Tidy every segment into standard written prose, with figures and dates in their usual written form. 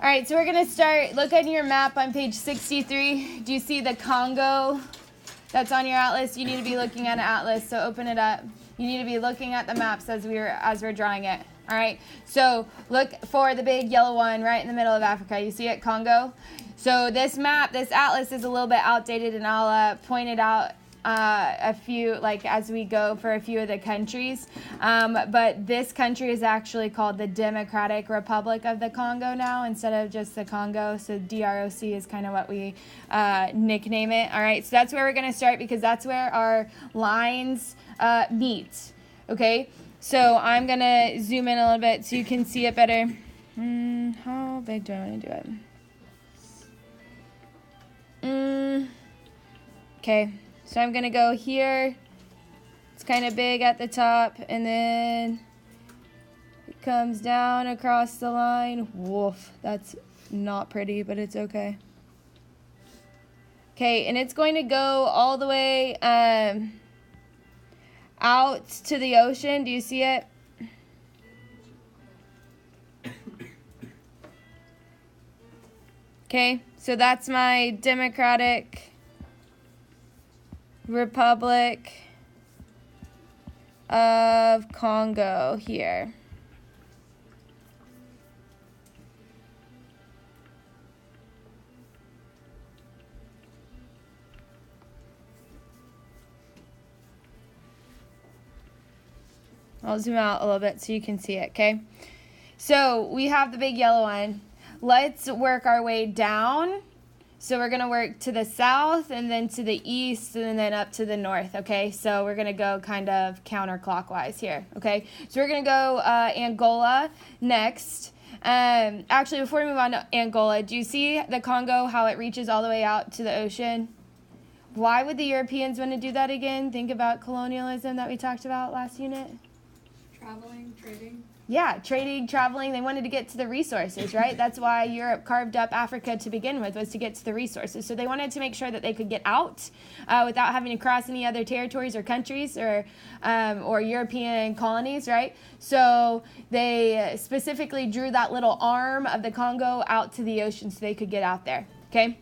All right, so we're going to start. Look on your map on page 63. Do you see the Congo that's on your atlas? You need to be looking at an atlas, so open it up. You need to be looking at the maps as we're drawing it. All right, so look for the big yellow one right in the middle of Africa. You see it, Congo? So this map, this atlas is a little bit outdated, and I'll point it out a few, like as we go for a few of the countries. But this country is actually called the Democratic Republic of the Congo now instead of just the Congo. So DROC is kind of what we nickname it. All right, so that's where we're going to start because that's where our lines meet. Okay, so I'm going to zoom in a little bit so you can see it better. How big do I want to do it? Okay. So I'm going to go here. It's kind of big at the top, and then it comes down across the line. Woof, that's not pretty, but it's okay. Okay, and it's going to go all the way out to the ocean. Do you see it? Okay, so that's my Democratic Republic of Congo here. I'll zoom out a little bit so you can see it, okay? So we have the big yellow one. Let's work our way down. So we're going to work to the south and then to the east and then up to the north, okay? So we're going to go kind of counterclockwise here, okay? So we're going to go Angola next. Actually, before we move on to Angola, do you see the Congo, how it reaches all the way out to the ocean? Why would the Europeans want to do that again? Think about colonialism that we talked about last unit. Traveling, trading. Yeah, trading, traveling, they wanted to get to the resources, right? That's why Europe carved up Africa to begin with, was to get to the resources. So they wanted to make sure that they could get out without having to cross any other territories or countries or European colonies, right? So they specifically drew that little arm of the Congo out to the ocean so they could get out there, okay?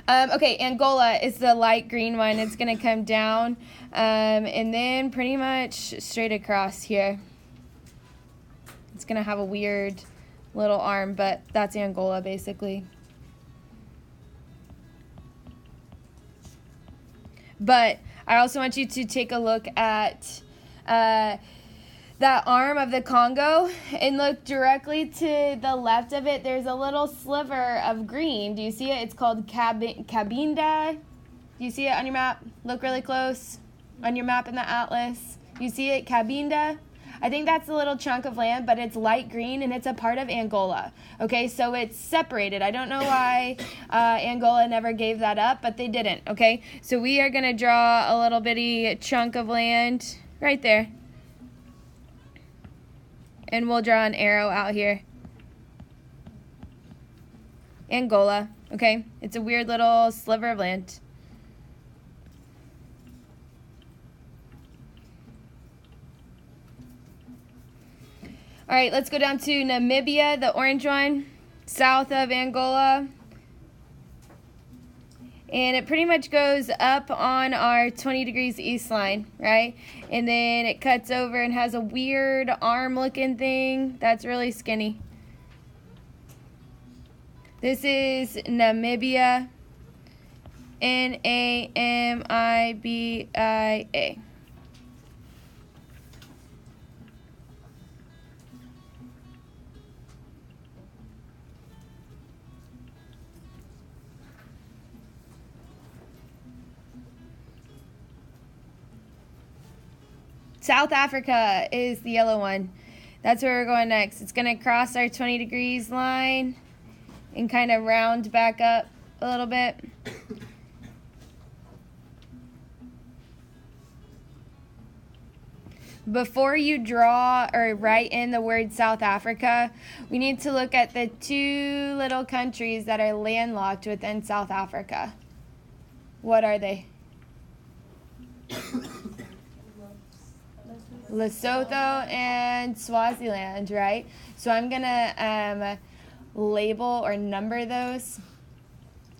Okay, Angola is the light green one. It's going to come down and then pretty much straight across here. It's going to have a weird little arm, but that's Angola basically. But I also want you to take a look at that arm of the Congo and look directly to the left of it. There's a little sliver of green. Do you see it? It's called Cabinda. Do you see it on your map? Look really close on your map in the atlas. You see it? Cabinda. I think that's a little chunk of land, but it's light green and it's a part of Angola. Okay, so it's separated. I don't know why Angola never gave that up, but they didn't. Okay, so we are going to draw a little bitty chunk of land right there. And we'll draw an arrow out here. Angola, okay? It's a weird little sliver of land. All right, let's go down to Namibia, the orange one, south of Angola. And it pretty much goes up on our 20 degrees east line, right? And then it cuts over and has a weird arm-looking thing that's really skinny. This is Namibia, Namibia. South Africa is the yellow one. That's where we're going next. It's going to cross our 20 degrees line and kind of round back up a little bit. Before you draw or write in the word South Africa, we need to look at the two little countries that are landlocked within South Africa. What are they? Lesotho and Swaziland, right? So I'm going to label or number those.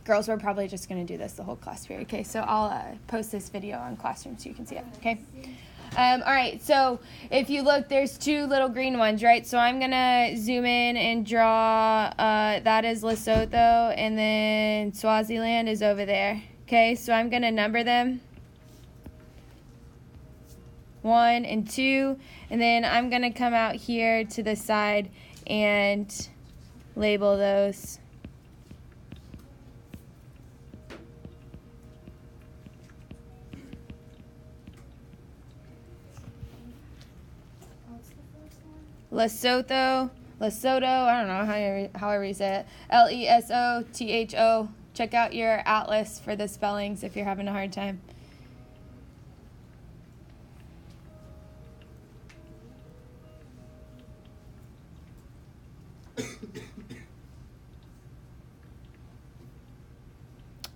Girls, we're probably just going to do this the whole class period, okay? So I'll post this video on Classroom so you can see it, okay? All right, so if you look, there's two little green ones, right? So I'm going to zoom in and draw, that is Lesotho, and then Swaziland is over there, okay? So I'm going to number them, 1 and 2, and then I'm going to come out here to the side and label those. Lesotho, I don't know however you say it, Lesotho. Check out your atlas for the spellings if you're having a hard time.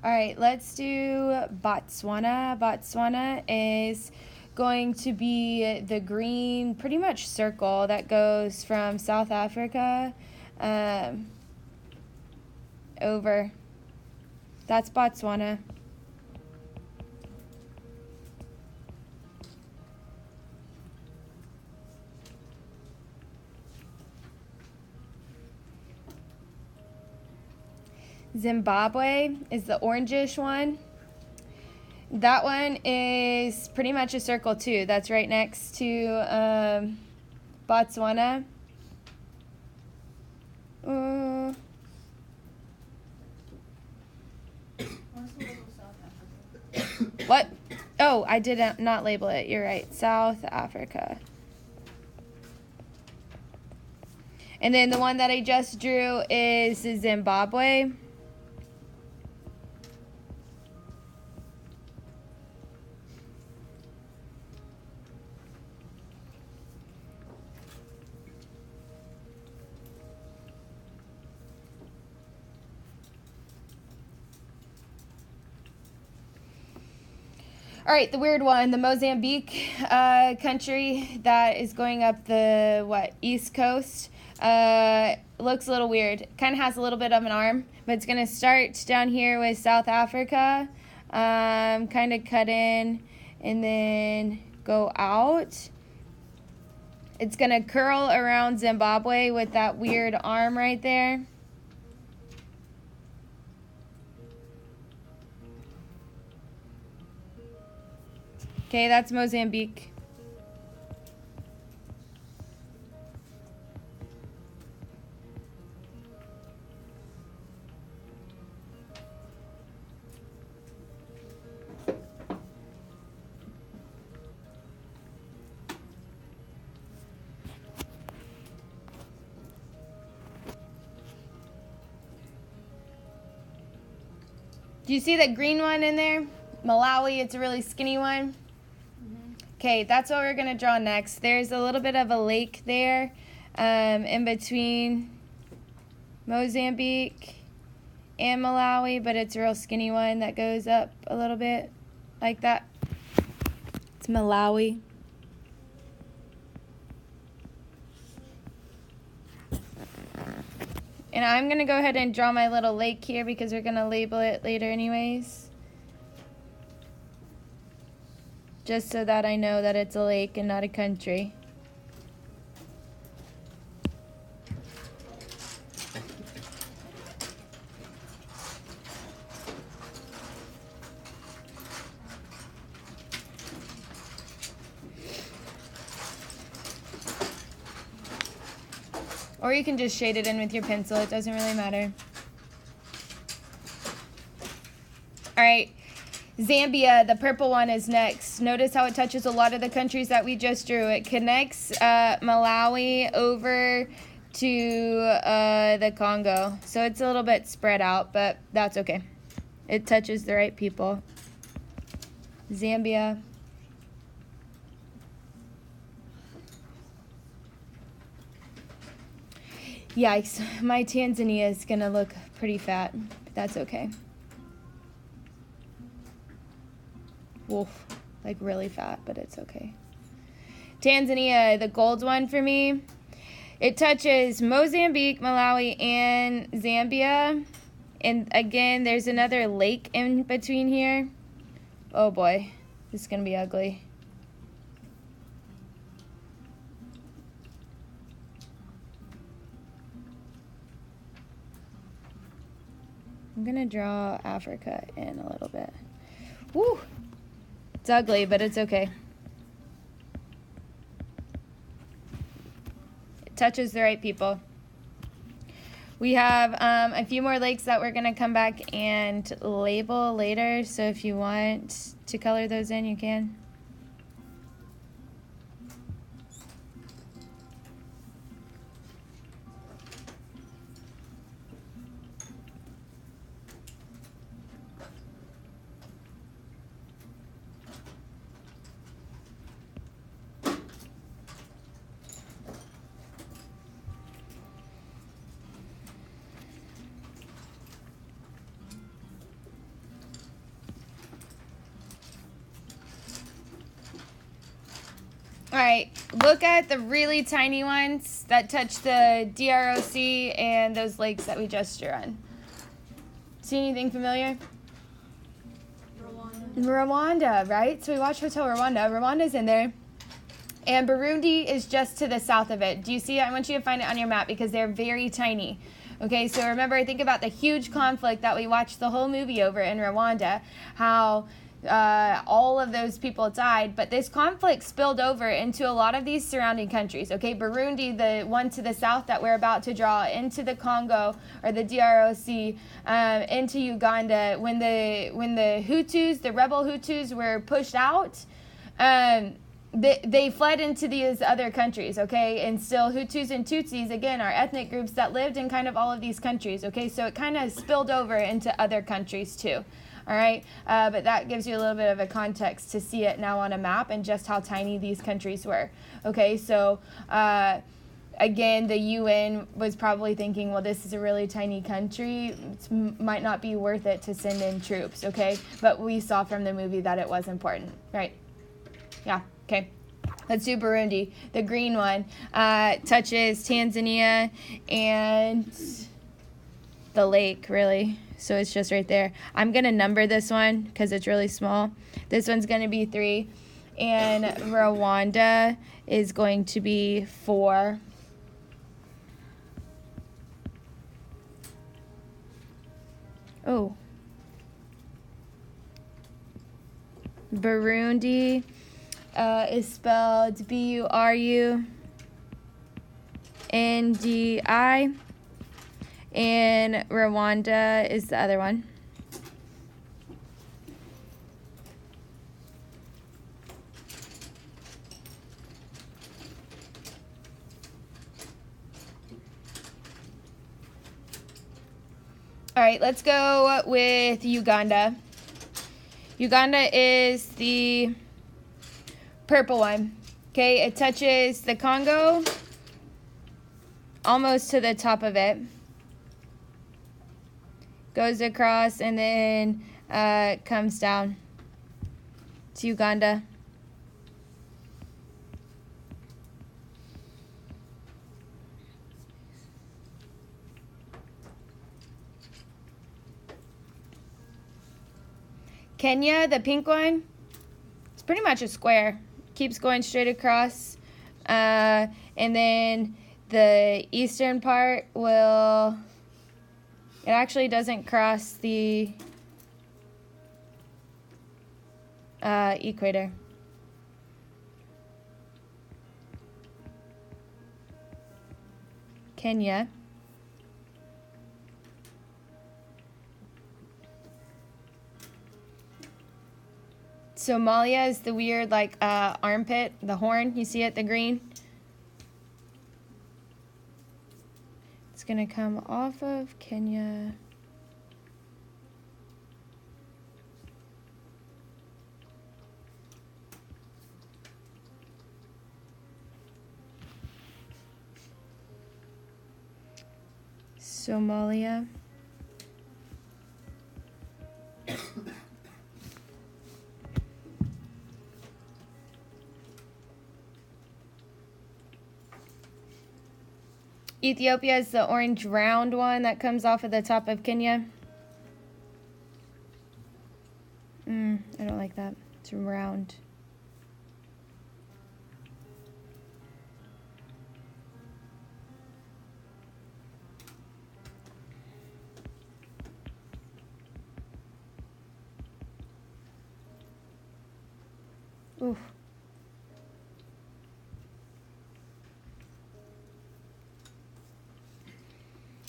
All right, let's do Botswana. Botswana is going to be the green, pretty much circle that goes from South Africa over. That's Botswana. Zimbabwe is the orangish one. That one is pretty much a circle too. That's right next to Botswana. What? Oh, I did not label it. You're right. South Africa. And then the one that I just drew is Zimbabwe. All right, the weird one, the Mozambique country that is going up the, East Coast. Looks a little weird. Kind of has a little bit of an arm, but it's going to start down here with South Africa, kind of cut in and then go out. It's going to curl around Zimbabwe with that weird arm right there. Okay, that's Mozambique. Do you see that green one in there? Malawi, it's a really skinny one. Okay, that's what we're going to draw next. There's a little bit of a lake there in between Mozambique and Malawi, but it's a real skinny one that goes up a little bit like that. It's Malawi. And I'm going to go ahead and draw my little lake here because we're going to label it later anyways. Just so that I know that it's a lake and not a country. Or you can just shade it in with your pencil, it doesn't really matter. All right. Zambia, the purple one, is next. Notice how it touches a lot of the countries that we just drew. It connects Malawi over to the Congo. So it's a little bit spread out, but that's okay. It touches the right people. Zambia. Yikes, my Tanzania is gonna look pretty fat, but that's okay. Wolf, like really fat, but it's okay. Tanzania, the gold one for me. It touches Mozambique, Malawi, and Zambia. And again, there's another lake in between here. Oh boy, this is gonna be ugly. I'm gonna draw Africa in a little bit. Woo! It's ugly, but it's okay. It touches the right people. We have a few more lakes that we're gonna come back and label later, so if you want to color those in, you can. All right, look at the really tiny ones that touch the DROC and those lakes that we just drew on. See anything familiar? Rwanda, right? So we watched Hotel Rwanda. Rwanda's in there. And Burundi is just to the south of it. Do you see it? I want you to find it on your map because they're very tiny. Okay, so remember, think about the huge conflict that we watched the whole movie over in Rwanda, how all of those people died, but this conflict spilled over into a lot of these surrounding countries. Okay, Burundi, the one to the south that we're about to draw, into the Congo or the DROC, into Uganda. When the Hutus, the rebel Hutus, were pushed out, they fled into these other countries, okay? And still, Hutus and Tutsis, again, are ethnic groups that lived in kind of all of these countries, okay? So it kind of spilled over into other countries too. All right, but that gives you a little bit of a context to see it now on a map and just how tiny these countries were. Okay, so again, the UN was probably thinking, well, this is a really tiny country. It might not be worth it to send in troops, okay? But we saw from the movie that it was important, right? Yeah, okay. Let's do Burundi. The green one touches Tanzania and the lake, really. So it's just right there. I'm going to number this one because it's really small. This one's going to be 3. And Rwanda is going to be 4. Oh. Burundi is spelled Burundi. And Rwanda is the other one. All right, let's go with Uganda. Uganda is the purple one. Okay, it touches the Congo almost to the top of it. Goes across and then comes down to Uganda. Kenya, the pink one, it's pretty much a square. Keeps going straight across. And then the eastern part will... It actually doesn't cross the equator. Kenya. Somalia is the weird, like, armpit, the horn. You see it, the green? It's going to come off of Kenya. Somalia. Ethiopia is the orange round one that comes off of the top of Kenya. I don't like that. It's round. Oof.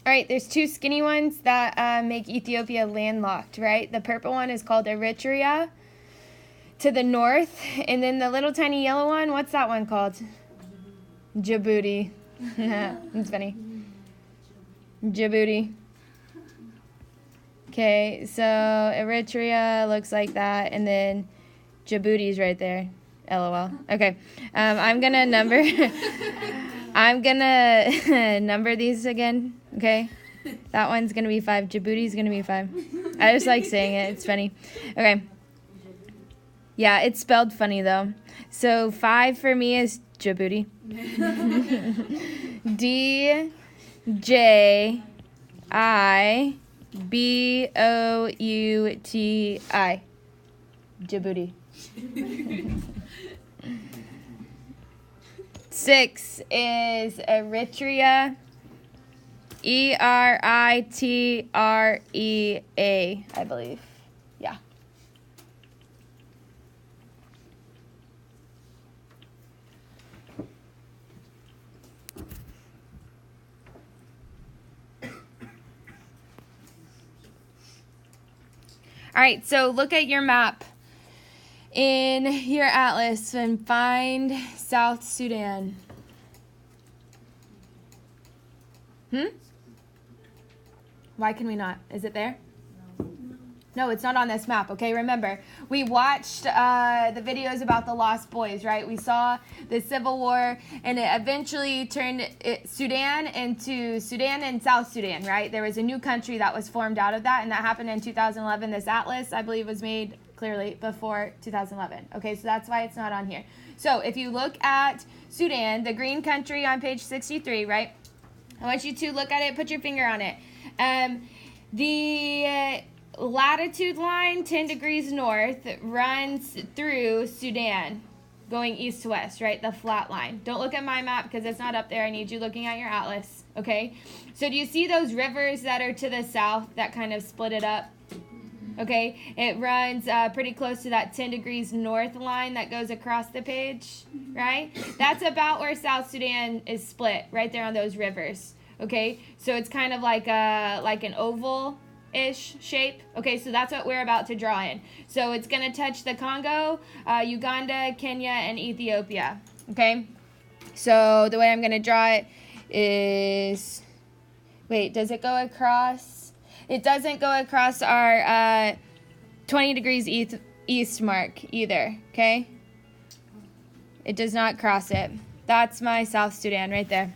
All right, there's two skinny ones that make Ethiopia landlocked, right? The purple one is called Eritrea to the north, and then the little tiny yellow one, what's that one called? Djibouti. It's funny. Djibouti. Okay, so Eritrea looks like that, and then Djibouti's right there. LOL. Okay, I'm gonna number. I'm gonna number these again. Okay, that one's gonna be 5. Djibouti's gonna be 5. I just like saying it. It's funny. Okay. Yeah, it's spelled funny though. So 5 for me is Djibouti. D J I B O U T I. Djibouti. 6 is Eritrea. Eritrea, I believe. Yeah. All right, so look at your map in your atlas and find South Sudan. Why can we not? Is it there? No, it's not on this map, okay? Remember, we watched the videos about the Lost Boys, right? We saw the Civil War, and it eventually turned Sudan into Sudan and South Sudan, right? There was a new country that was formed out of that, and that happened in 2011. This atlas, I believe, was made clearly before 2011. Okay, so that's why it's not on here. So if you look at Sudan, the green country on page 63, right? I want you to look at it, put your finger on it. The latitude line, 10 degrees north, runs through Sudan, going east to west, right? The flat line. Don't look at my map because it's not up there. I need you looking at your atlas, okay? So do you see those rivers that are to the south that kind of split it up? Okay, it runs pretty close to that 10 degrees north line that goes across the page, right? That's about where South Sudan is split, right there on those rivers, okay? So it's kind of like an oval-ish shape. Okay, so that's what we're about to draw in. So it's going to touch the Congo, Uganda, Kenya, and Ethiopia, okay? So the way I'm going to draw it is, wait, does it go across? It doesn't go across our 20 degrees east mark either, okay? It does not cross it. That's my South Sudan right there.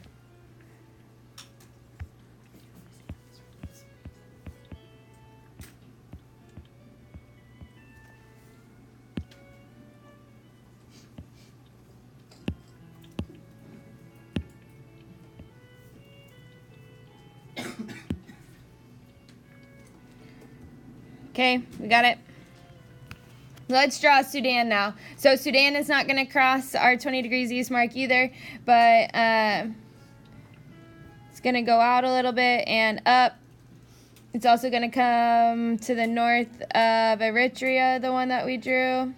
Okay, we got it. Let's draw Sudan now. So Sudan is not going to cross our 20 degrees east mark either, but it's going to go out a little bit and up. It's also going to come to the north of Eritrea, the one that we drew.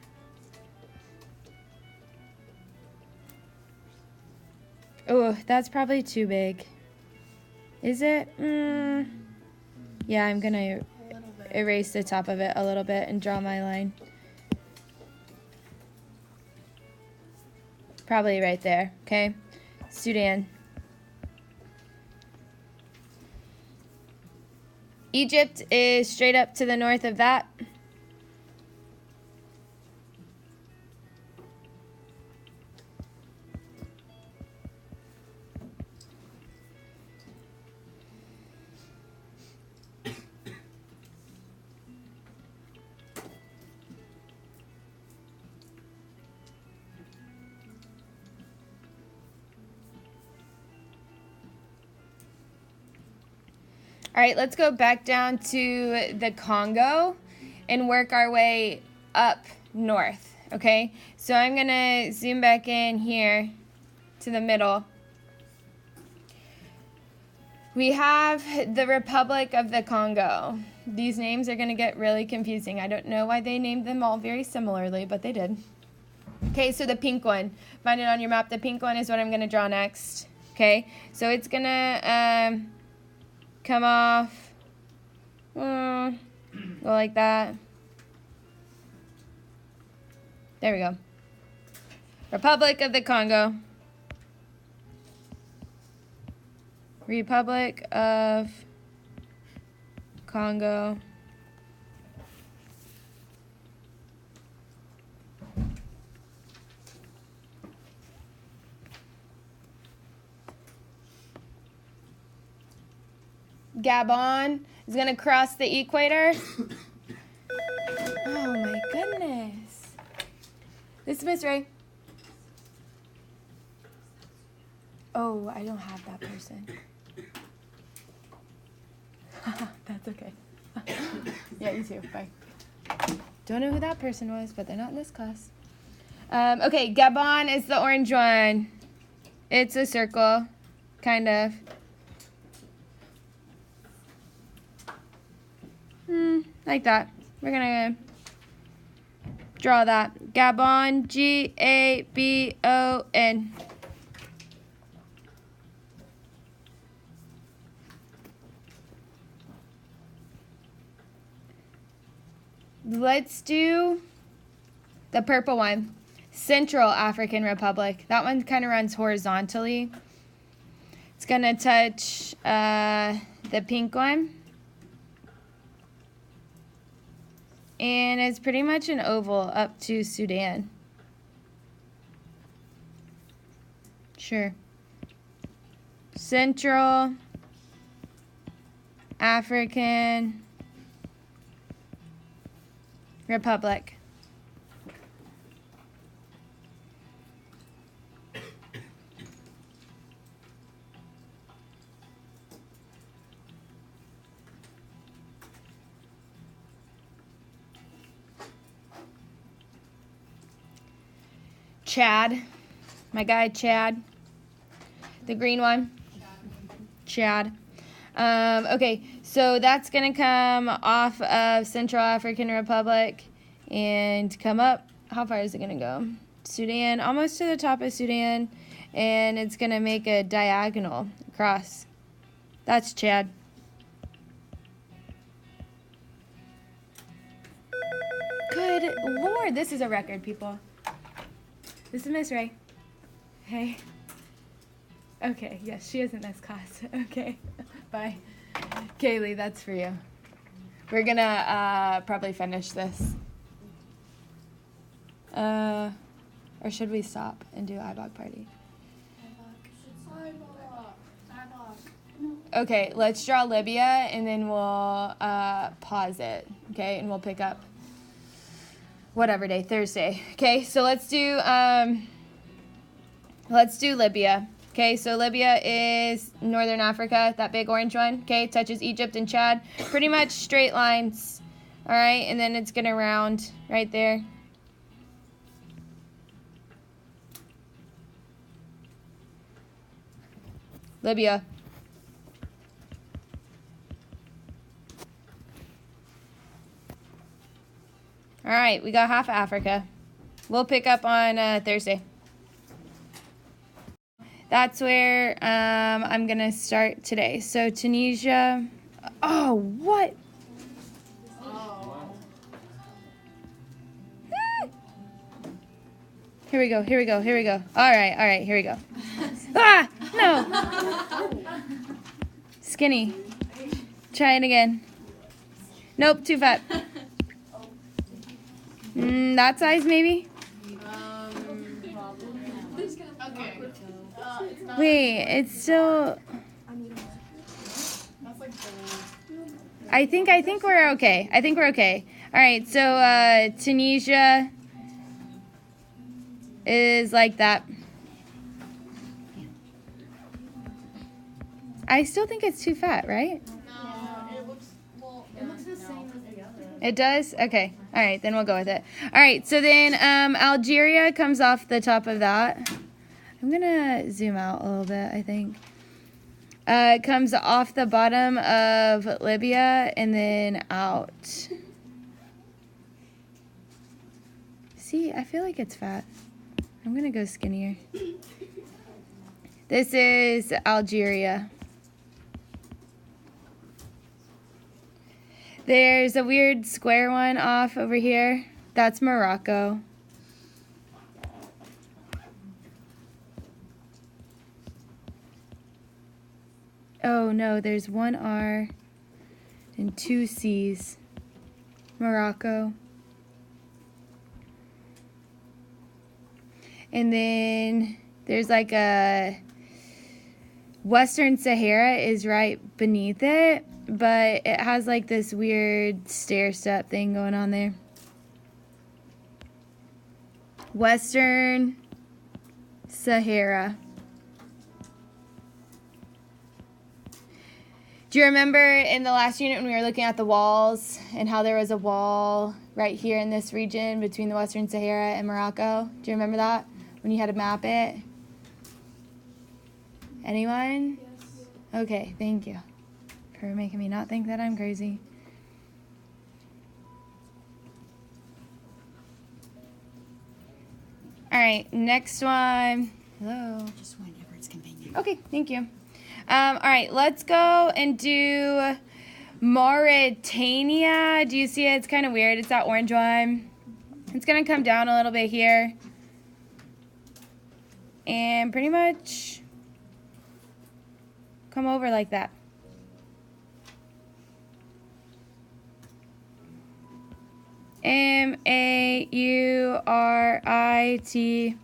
Oh, that's probably too big. Is it? Yeah, I'm going to erase the top of it a little bit and draw my line. Probably right there, okay? Sudan. Egypt is straight up to the north of that. All right, let's go back down to the Congo and work our way up north, okay? So I'm gonna zoom back in here to the middle. We have the Republic of the Congo. These names are gonna get really confusing. I don't know why they named them all very similarly, but they did. Okay, so the pink one, find it on your map. The pink one is what I'm gonna draw next, okay? So it's gonna come off, go like that. There we go. Republic of the Congo. Republic of Congo. Gabon is going to cross the equator. Oh my goodness. This is Miss Ray. Oh, I don't have that person. That's okay. Yeah, you too. Bye. Don't know who that person was, but they're not in this class. Okay, Gabon is the orange one. It's a circle, kind of. Like that. We're gonna draw that. Gabon, G-A-B-O-N. Let's do the purple one. Central African Republic. That one kind of runs horizontally. It's gonna touch the pink one. And it's pretty much an oval up to Sudan. Sure. Central African Republic. Chad, my guy Chad, the green one, Chad. Okay, so that's gonna come off of Central African Republic and come up. How far is it gonna go? Sudan, almost to the top of Sudan, and it's gonna make a diagonal across. That's Chad. Good Lord, this is a record, people. This is Miss Ray. Hey. Okay, yes, she is in this class. Okay, bye. Kaylee, that's for you. We're gonna probably finish this. Or should we stop and do IBOC party? Okay, let's draw Libya and then we'll pause it, okay? And we'll pick up whatever day, Thursday. Okay, so let's do Libya. Okay, so Libya is northern Africa, that big orange one. Okay, touches Egypt and Chad. Pretty much straight lines. All right, and then it's gonna round right there. Libya. All right, we got half Africa. We'll pick up on Thursday. That's where I'm gonna start today. So Tunisia. Oh, what? Here we go. Here we go. Here we go. All right. All right. Here we go. Ah, no. Skinny. Try it again. Nope, too fat. That size maybe? Wait, it's still... I think we're okay. I think we're okay. All right, so Tunisia is like that. I still think it's too fat, right? No. It does? Okay. All right, then we'll go with it. All right, so then Algeria comes off the top of that. I'm going to zoom out a little bit, I think. It comes off the bottom of Libya and then out. See, I feel like it's fat. I'm going to go skinnier. This is Algeria. There's a weird square one off over here. That's Morocco. Oh no, there's one R and two C's. Morocco. And then there's like a Western Sahara is right beneath it, but it has like this weird stair-step thing going on there. Western Sahara. Do you remember in the last unit when we were looking at the walls and how there was a wall right here in this region between the Western Sahara and Morocco? Do you remember that when you had to map it? Anyone? Yes. Okay, thank you for making me not think that I'm crazy. All right, next one. Hello. Just whenever it's convenient. Okay, thank you. All right, let's go and do Mauritania. Do you see it? It's kind of weird. It's that orange one. It's going to come down a little bit here. And pretty much come over like that. Mauritania.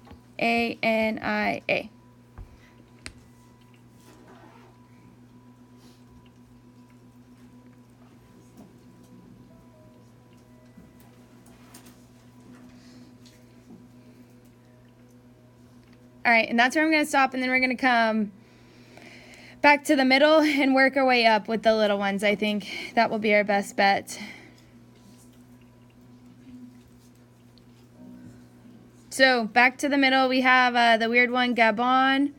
All right, and that's where I'm going to stop, and then we're going to come back to the middle and work our way up with the little ones. I think that will be our best bet. So back to the middle, we have the weird one, Gabon.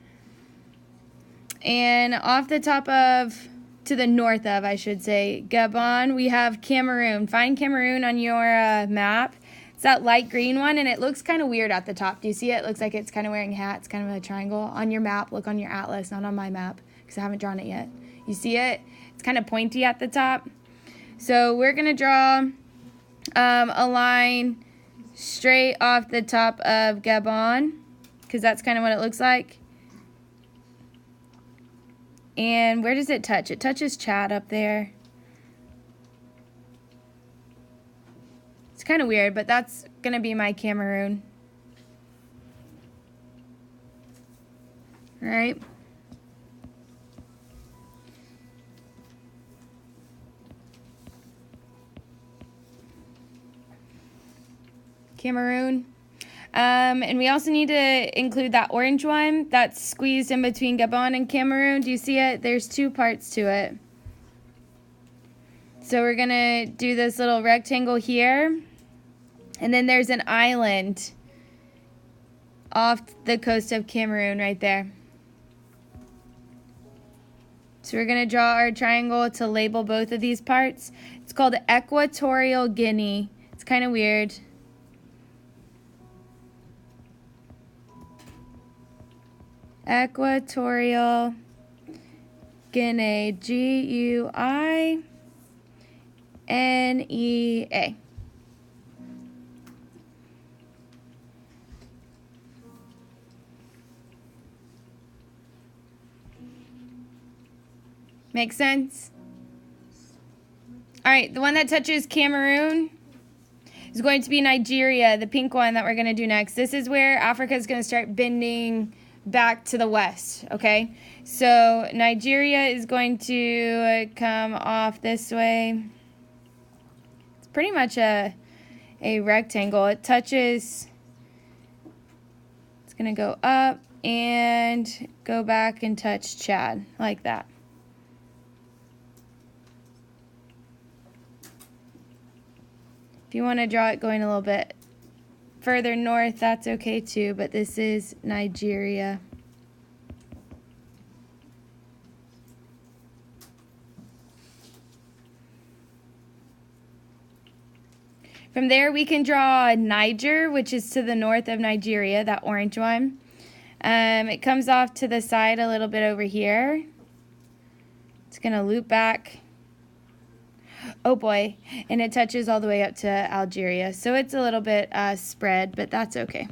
And off the top of, to the north of, I should say, Gabon, we have Cameroon. Find Cameroon on your map. It's that light green one, and it looks kind of weird at the top. Do you see it? It looks like it's kind of wearing a hat. It's kind of a triangle. On your map, look on your atlas, not on my map, because I haven't drawn it yet. You see it? It's kind of pointy at the top. So we're going to draw a line straight off the top of Gabon, because that's kind of what it looks like. And where does it touch? It touches Chad up there. It's kind of weird, but that's going to be my Cameroon. All right. Cameroon. And we also need to include that orange one that's squeezed in between Gabon and Cameroon. Do you see it? There's two parts to it. So we're going to do this little rectangle here. And then there's an island off the coast of Cameroon right there. So we're going to draw our triangle to label both of these parts. It's called Equatorial Guinea. It's kind of weird. Equatorial Guinea, Guinea. Make sense? All right, the one that touches Cameroon is going to be Nigeria, the pink one that we're going to do next. This is where Africa is going to start bending back to the west, okay? So Nigeria is going to come off this way. It's pretty much a rectangle. It touches, it's going to go up and go back and touch Chad, like that. If you want to draw it going a little bit further north, that's okay too, but this is Nigeria. From there, we can draw Niger, which is to the north of Nigeria, that orange one. It comes off to the side a little bit over here. It's going to loop back. Oh boy, and it touches all the way up to Algeria. So it's a little bit spread, but that's okay.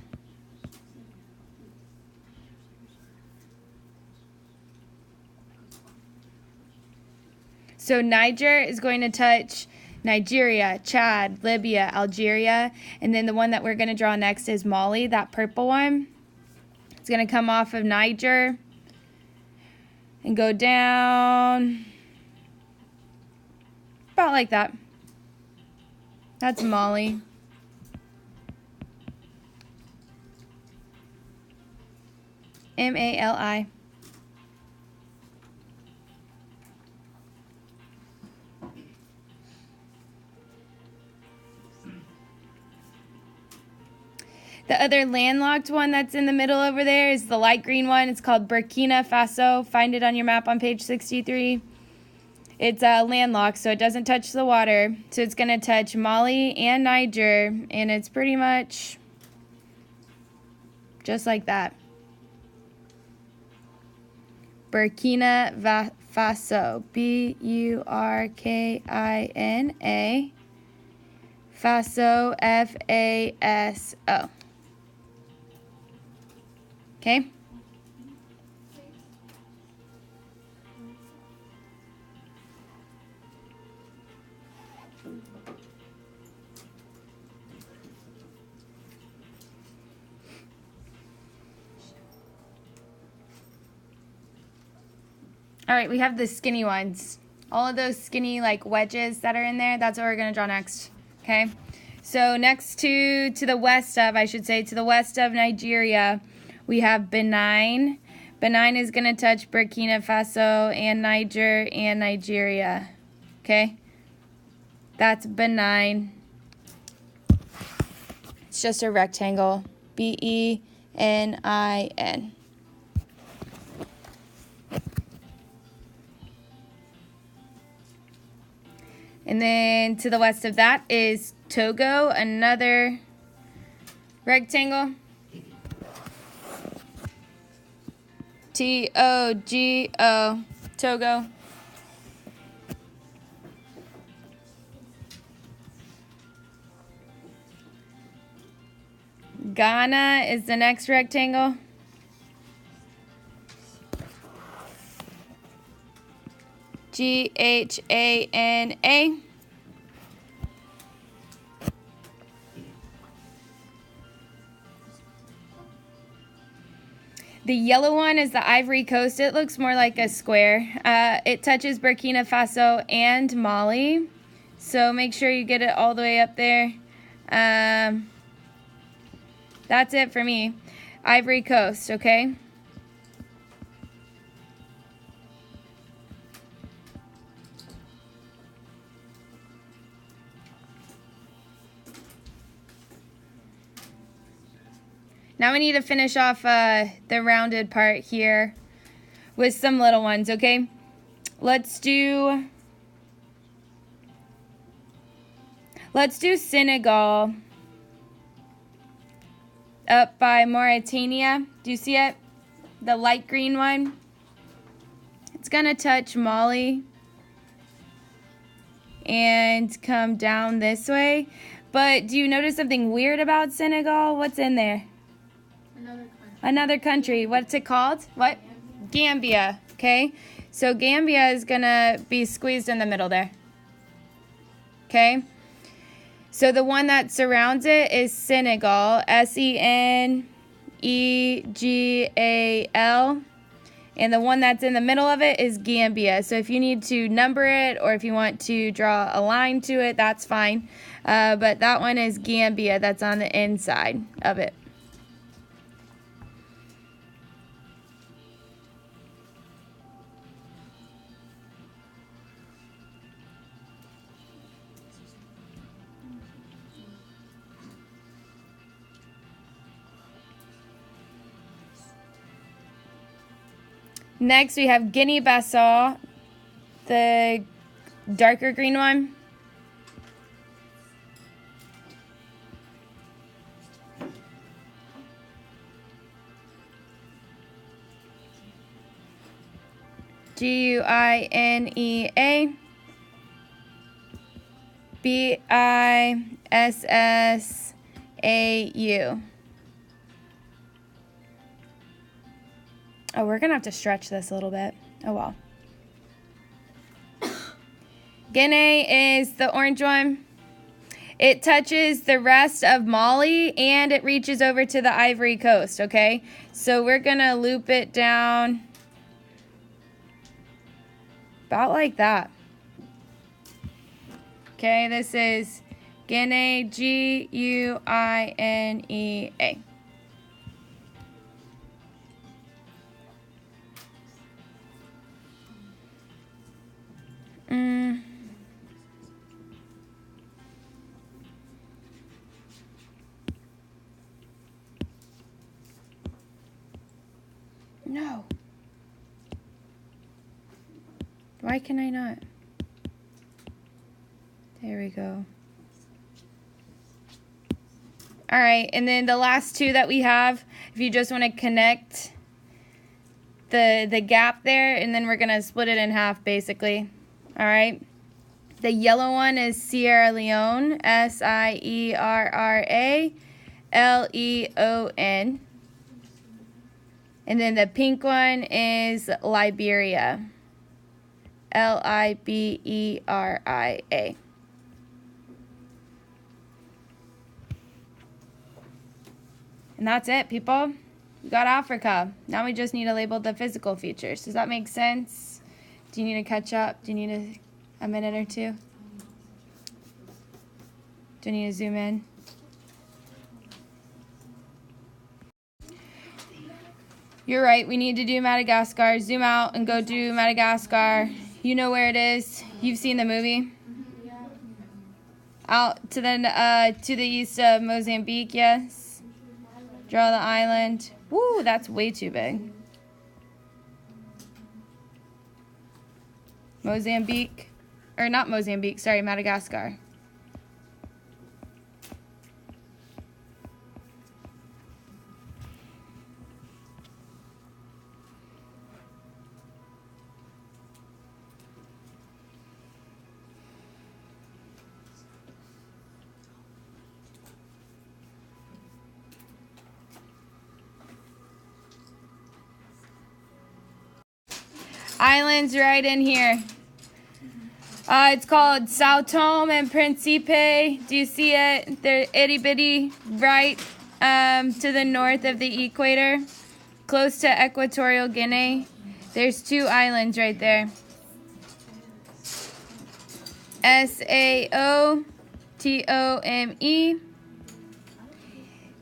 So Niger is going to touch Nigeria, Chad, Libya, Algeria, and then the one that we're going to draw next is Mali, that purple one. It's going to come off of Niger and go down about like that. That's Mali. M-A-L-I. The other landlocked one that's in the middle over there is the light green one. It's called Burkina Faso. Find it on your map on page 63. It's landlocked, so it doesn't touch the water. So it's going to touch Mali and Niger, and it's pretty much just like that. Burkina Faso. B-U-R-K-I-N-A. Faso. F-A-S-O. Okay? All right, we have the skinny ones. All of those skinny like wedges that are in there, that's what we're gonna draw next, okay? So next to the west of, I should say, to the west of Nigeria, we have Benin. Benin is gonna touch Burkina Faso and Niger and Nigeria, okay? That's Benin. It's just a rectangle, B-E-N-I-N. And then to the west of that is Togo, another rectangle. T-O-G-O, Togo. Ghana is the next rectangle. G-H-A-N-A. The yellow one is the Ivory Coast. It looks more like a square. It touches Burkina Faso and Mali. So make sure you get it all the way up there. That's it for me. Ivory Coast, okay? Now we need to finish off the rounded part here with some little ones, okay? Let's do Senegal up by Mauritania. Do you see it? The light green one. It's gonna touch Mali and come down this way. But do you notice something weird about Senegal? What's in there? Another country. What's it called? What? Gambia. Okay. So Gambia is going to be squeezed in the middle there. Okay. So the one that surrounds it is Senegal. S-E-N-E-G-A-L. And the one that's in the middle of it is Gambia. So if you need to number it or if you want to draw a line to it, that's fine. But that one is Gambia. That's on the inside of it. Next, we have Guinea-Bissau, the darker green one. Guinea. Bissau. Oh, we're gonna have to stretch this a little bit. Oh well. Guinea is the orange one. It touches the rest of Mali and it reaches over to the Ivory Coast, okay? So we're gonna loop it down about like that. Okay, this is Guinea, Guinea. No. Why can I not? There we go. All right, and then the last two that we have, if you just want to connect the gap there, and then we're going to split it in half, basically. All right. The yellow one is Sierra Leone, Sierraleon. And then the pink one is Liberia, Liberia. And that's it, people. We got Africa. Now we just need to label the physical features. Does that make sense? Do you need to catch up? Do you need a minute or two? Do you need to zoom in? You're right, we need to do Madagascar. Zoom out and go do Madagascar. You know where it is. You've seen the movie. Out to the east of Mozambique, yes. Draw the island. Woo, that's way too big. Mozambique, or not Mozambique, sorry, Madagascar. Islands right in here. It's called Sao Tome and Principe. Do you see it? They're itty bitty right to the north of the equator, close to Equatorial Guinea. There's two islands right there. Sao Tome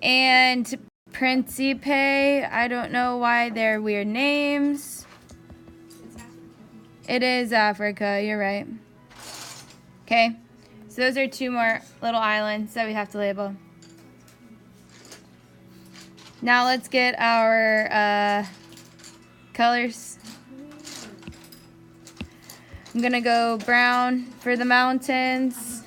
and Principe. I don't know why they're weird names. It is Africa, you're right. Okay, so those are two more little islands that we have to label. Now let's get our colors. I'm gonna go brown for the mountains.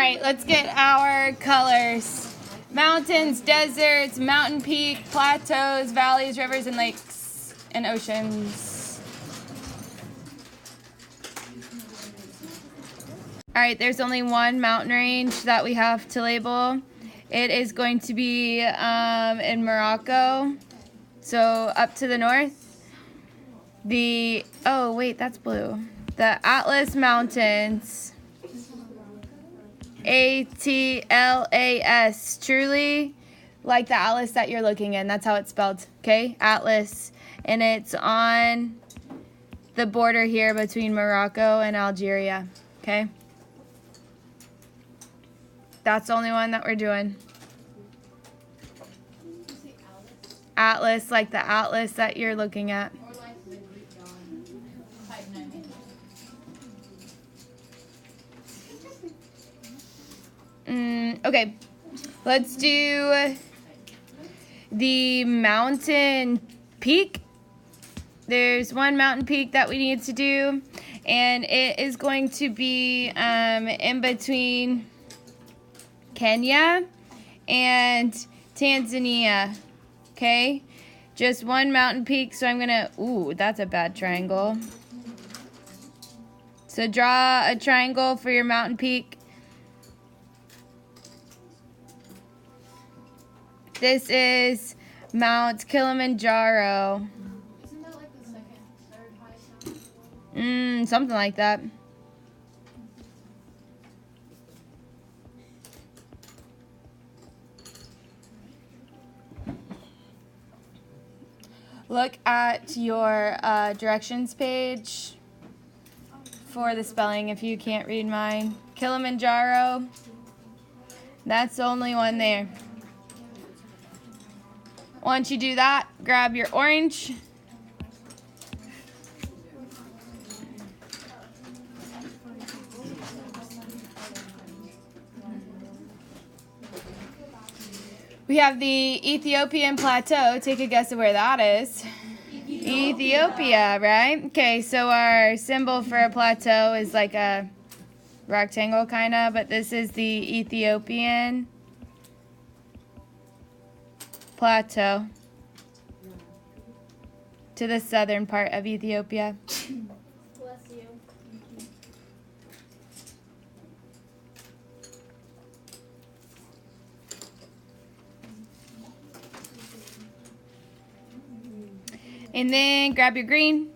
right, let's get our colors. Mountains, deserts, mountain peak, plateaus, valleys, rivers, and lakes, and oceans. All right, there's only one mountain range that we have to label. It is going to be in Morocco, so up to the north. Oh wait, that's blue. The Atlas Mountains. Atlas, truly like the atlas that you're looking in. That's how it's spelled, okay? Atlas. And it's on the border here between Morocco and Algeria, okay? That's the only one that we're doing. Atlas, like the atlas that you're looking at. Okay, let's do the mountain peak. There's one mountain peak that we need to do, and it is going to be in between Kenya and Tanzania, okay? Just one mountain peak, so I'm gonna, ooh, that's a bad triangle. So draw a triangle for your mountain peak. This is Mount Kilimanjaro. Isn't that like the second, third highest mountain? Something like that. Look at your directions page for the spelling if you can't read mine. Kilimanjaro. That's the only one there. Once you do that, grab your orange. We have the Ethiopian Plateau. Take a guess of where that is. Ethiopia, right? Okay, so our symbol for a plateau is like a rectangle kind of, but this is the Ethiopian Plateau to the southern part of Ethiopia. Bless you. And then grab your green.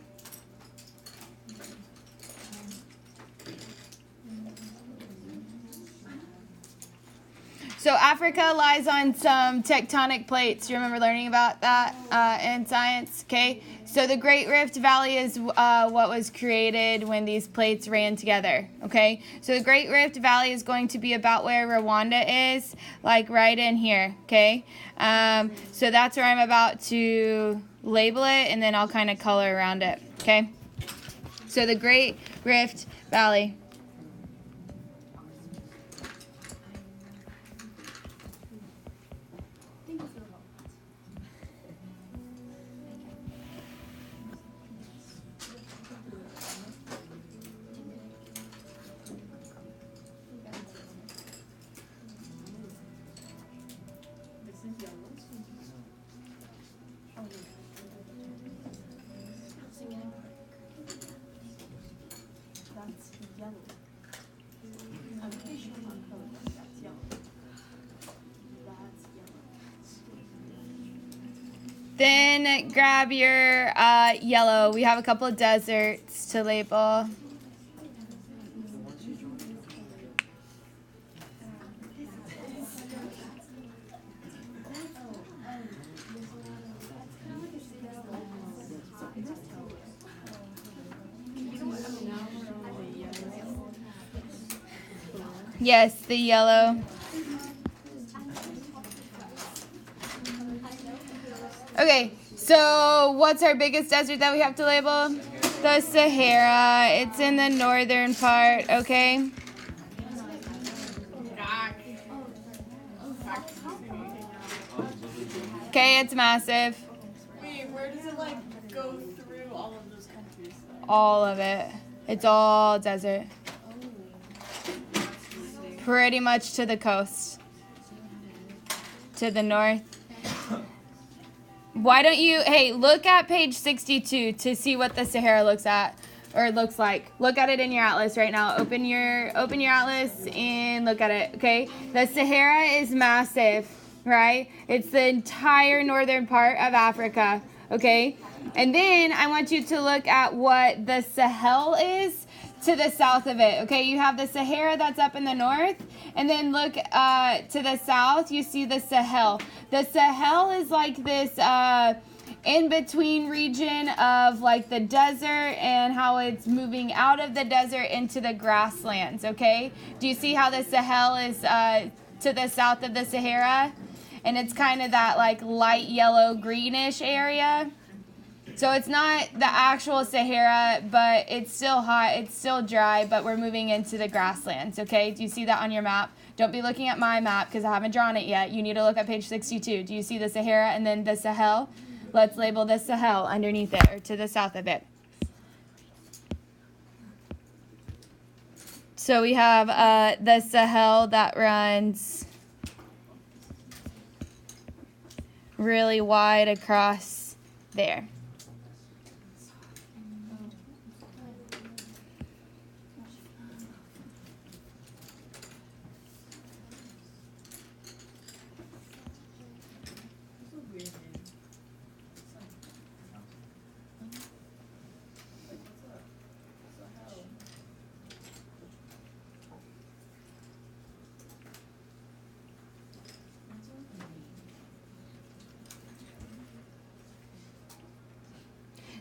So Africa lies on some tectonic plates. You remember learning about that in science? Okay. So the Great Rift Valley is what was created when these plates ran together. Okay. So the Great Rift Valley is going to be about where Rwanda is, like right in here. Okay. So that's where I'm about to label it, and then I'll kind of color around it. Okay. So the Great Rift Valley. Then grab your yellow. We have a couple of deserts to label. Yes, the yellow. Okay, so what's our biggest desert that we have to label? The Sahara. It's in the northern part, okay? Okay, it's massive. Wait, where does it like go through all of those countries though? All of it. It's all desert. pretty much to the coast, to the north. Why don't you, hey, look at page 62 to see what the Sahara looks like. Look at it in your atlas right now. Open your atlas and look at it, okay? The Sahara is massive, right? It's the entire northern part of Africa, okay? And then I want you to look at what the Sahel is to the south of it, okay? You have the Sahara that's up in the north, and then look to the south, you see the Sahel. The Sahel is like this in-between region of like the desert and how it's moving out of the desert into the grasslands, okay? Do you see how the Sahel is to the south of the Sahara? And it's kind of that like light yellow greenish area. So it's not the actual Sahara, but it's still hot, it's still dry, but we're moving into the grasslands, okay? Do you see that on your map? Don't be looking at my map because I haven't drawn it yet. You need to look at page 62. Do you see the Sahara and then the Sahel? Let's label the Sahel underneath it or to the south of it. So we have the Sahel that runs really wide across there.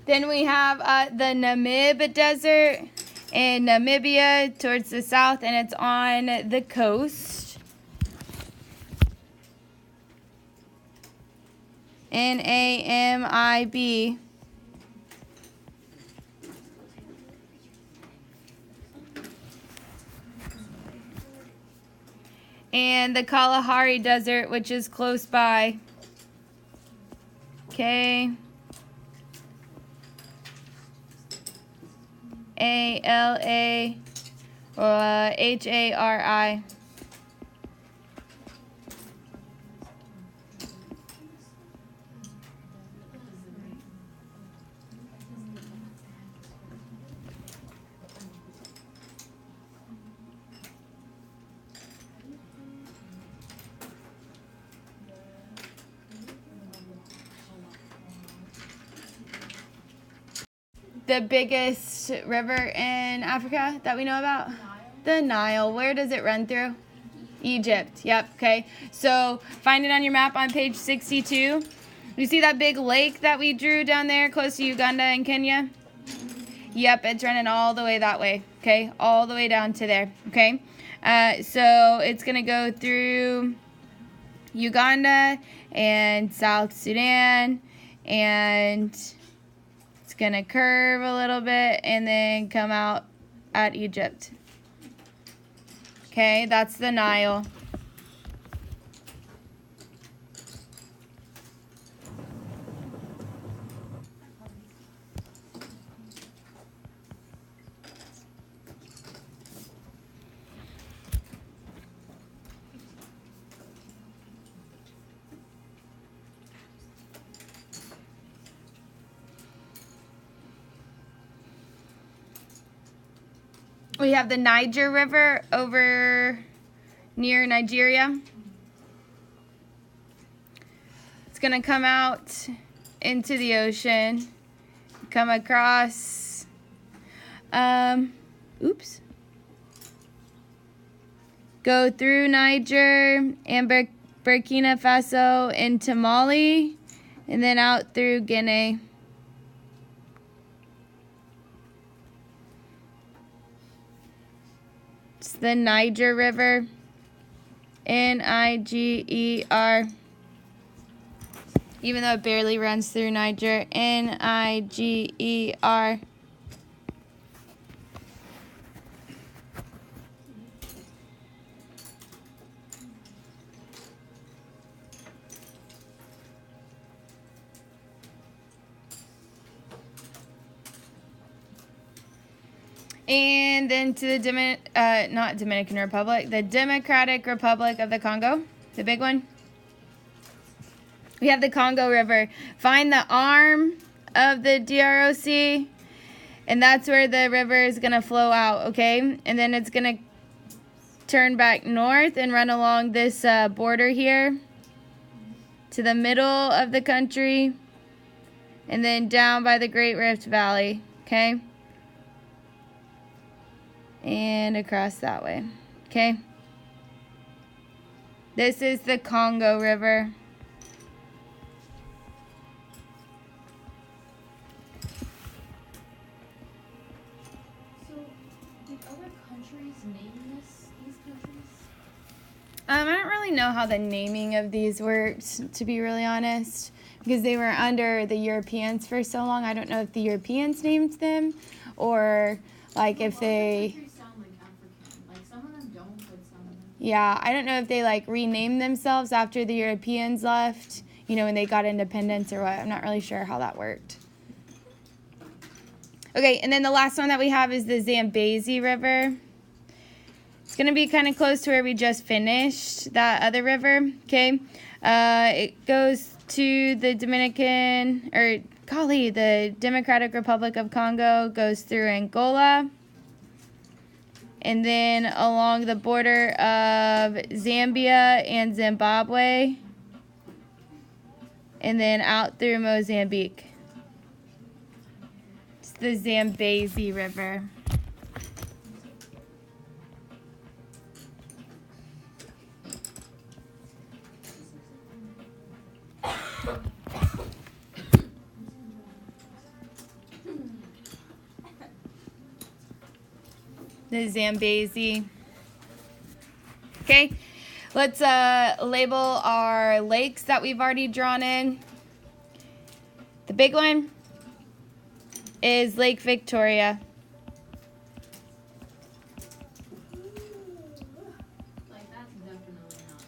Then we have the Namib Desert in Namibia towards the south, and it's on the coast. Namib. And the Kalahari Desert, which is close by. Okay. A-L-A or H-A-R-I. The biggest river in Africa that we know about? The Nile. Where does it run through? Egypt. Yep. Okay. So find it on your map on page 62. You see that big lake that we drew down there close to Uganda and Kenya? Yep. It's running all the way that way. Okay. All the way down to there. Okay. So it's going to go through Uganda and South Sudan, and it's going to curve a little bit and then come out at Egypt. Okay, that's the Nile. We have the Niger River over near Nigeria. It's going to come out into the ocean, come across, go through Niger and Burkina Faso into Mali, and then out through Guinea. The Niger River, N-I-G-E-R, even though it barely runs through Niger, N-I-G-E-R. And And then to the not Dominican Republic, the Democratic Republic of the Congo, the big one. We have the Congo River. Find the arm of the DROC, and that's where the river is going to flow out, okay? And then it's going to turn back north and run along this border here to the middle of the country, and then down by the Great Rift Valley, okay? And across that way, okay? This is the Congo River. So, did other countries name these countries? I don't really know how the naming of these worked, to be really honest, because they were under the Europeans for so long. I don't know if the Europeans named them, or like if they... Countries sound like African. Like some of them don't, but some of them. Yeah, I don't know if they like renamed themselves after the Europeans left, you know, when they got independence or what. I'm not really sure how that worked. Okay, and then the last one that we have is the Zambezi River. It's going to be kind of close to where we just finished that other river, okay? It goes to the the Democratic Republic of Congo, goes through Angola, and then along the border of Zambia and Zimbabwe, and then out through Mozambique. It's the Zambezi River. The Zambezi. Okay, let's label our lakes that we've already drawn in. The big one is Lake Victoria. Like that's definitely not.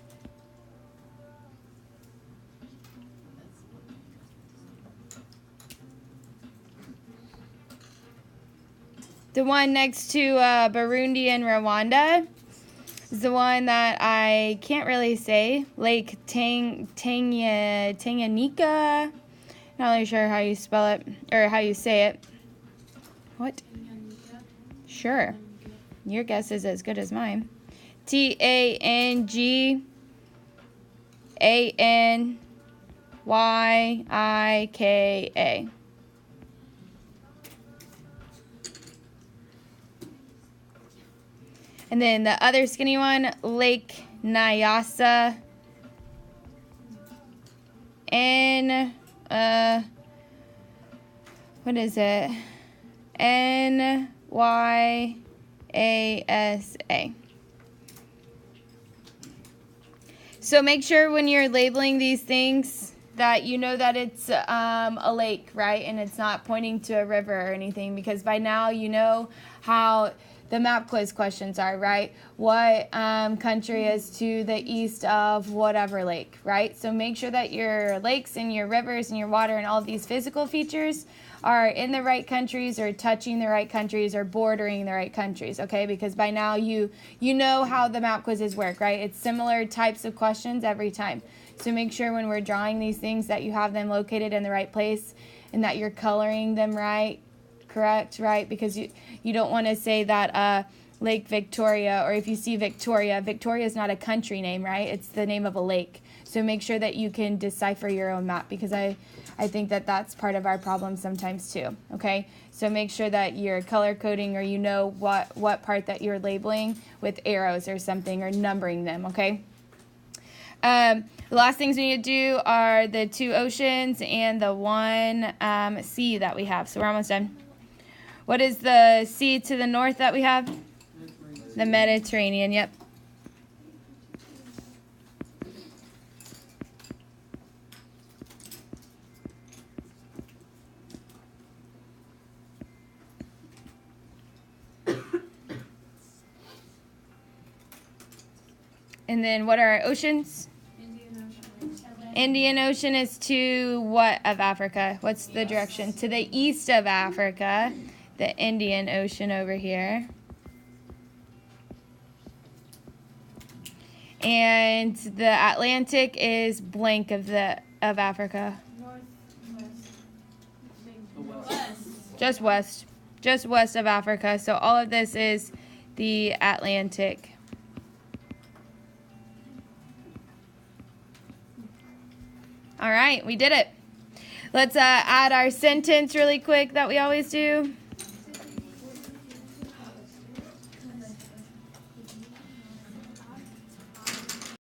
The one next to Burundi and Rwanda is the one that I can't really say. Lake Tanganyika. Not really sure how you spell it or how you say it. What? Sure. Your guess is as good as mine. Tanganyika. And then the other skinny one, Lake Nyasa. What is it? Nyasa. So make sure when you're labeling these things that you know that it's a lake, right? And it's not pointing to a river or anything, because by now you know how the map quiz questions are, right? What country is to the east of whatever lake, right? So make sure that your lakes and your rivers and your water and all of these physical features are in the right countries or touching the right countries or bordering the right countries, okay? Because by now you know how the map quizzes work, right? It's similar types of questions every time. So make sure when we're drawing these things that you have them located in the right place and that you're coloring them right, correct, right? Because you don't want to say that Lake Victoria, or if you see Victoria is not a country name, right? It's the name of a lake. So make sure that you can decipher your own map, because I think that that's part of our problem sometimes too, okay? So make sure that you're color coding, or you know what part that you're labeling with arrows or something, or numbering them, okay? The last things we need to do are the 2 oceans and the 1 sea that we have. So we're almost done. What is the sea to the north that we have? The Mediterranean, yep. And then what are our oceans? Indian Ocean is to what of Africa? What's the direction? To the east of Africa. The Indian Ocean over here. And the Atlantic is blank of Africa. Just west of Africa. So all of this is the Atlantic. All right, we did it. Let's add our sentence really quick that we always do.